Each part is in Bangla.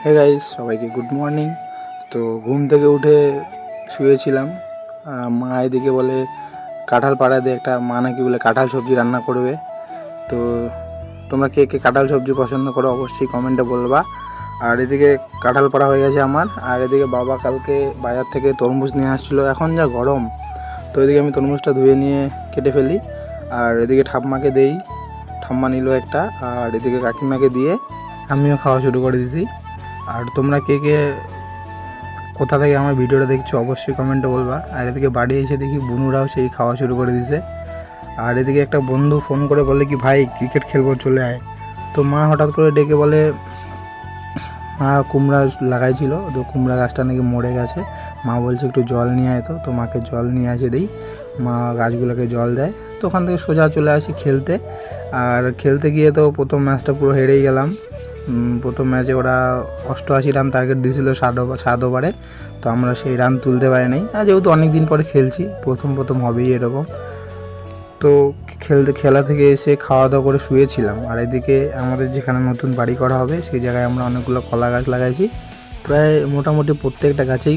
হে গাইস, সবাইকে গুড মর্নিং। তো ঘুম থেকে উঠে শুয়েছিলাম। মা এদিকে বলে কাঁঠাল পাড়া দিয়ে একটা মা নাকি বলে কাঁঠাল সবজি রান্না করবে। তো তোমরা কে কে কাঁঠাল সবজি পছন্দ করো অবশ্যই কমেন্টে বলবা। আর এদিকে কাঁঠাল পাড়া হয়ে গেছে আমার। আর এদিকে বাবা কালকে বাজার থেকে তরমুজ নিয়ে আসছিলো, এখন যা গরম। তো এদিকে আমি তরমুজটা ধুয়ে নিয়ে কেটে ফেলি। আর এদিকে ঠাম্মাকে দেই, ঠাম্মা নিল একটা। আর এদিকে কাকিমাকে দিয়ে আমিও খাওয়া শুরু করে দিয়েছি। আর তোমরা কে কে কোথা থেকে আমার ভিডিওটা দেখছো অবশ্যই কমেন্টে বলবা। আর এদিকে বাড়ি এসে দেখি বুনুরাও সেই খাওয়া শুরু করে দিয়েছে। আর এদিকে একটা বন্ধু ফোন করে বলে কি ভাই ক্রিকেট খেলবো চলে আয়। তো মা হঠাৎ করে ডেকে বলে মা কুমড়া লাগাইছিল, তো কুমড়া গাছটা নাকি মরে গেছে। মা বলছে একটু জল নিয়ে আয়। তো মাকে জল নিয়ে আসে দিই, মা গাছগুলোকে জল দেয়। তো ওখান থেকে সোজা চলে আসি খেলতে। আর খেলতে গিয়ে তো প্রথম ম্যাচটা পুরো হেরেই গেলাম। প্রথম ম্যাচে ওরা 88 রান টার্গেট দিয়েছিল 7 ওভারে। তো আমরা সেই রান তুলতে পারি নাই। আর যেহেতু অনেক দিন পরে খেলছি, প্রথম হবেই এরকম। তো খেলা থেকে এসে খাওয়া দাওয়া করে শুয়েছিলাম। আর এদিকে আমাদের যেখানে নতুন বাড়ি করা হবে সেই জায়গায় আমরা অনেকগুলো কলা গাছ লাগাইছি। প্রায় মোটামুটি প্রত্যেকটা গাছেই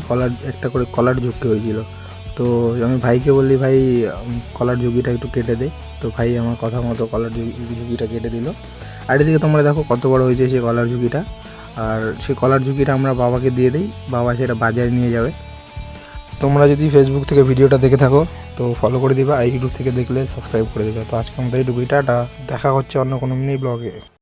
একটা করে কলার ঝুঁকি হয়েছিল। তো আমি ভাইকে বললি ভাই কলার ঝুঁকিটা একটু কেটে দে। তো ভাই আমার কথা মতো কলার ঝুঁকিটা কেটে দিল। আর এদিকে তোমরা দেখো কত বড় হয়েছে সেই কলার ঝুঁকিটা। আর সেই কলার ঝুঁকিটা আমরা বাবাকে দিয়ে দিই, বাবা সেটা বাজারে নিয়ে যাবে। তোমরা যদি ফেসবুক থেকে ভিডিওটা দেখে থাকো তো ফলো করে দিবা, আর ইউটিউব থেকে দেখলে সাবস্ক্রাইব করে দিবা। তো আজকে আমাদের এইটুকুই, টাটা। দেখা হচ্ছে অন্য কোনো মিনি ব্লগে।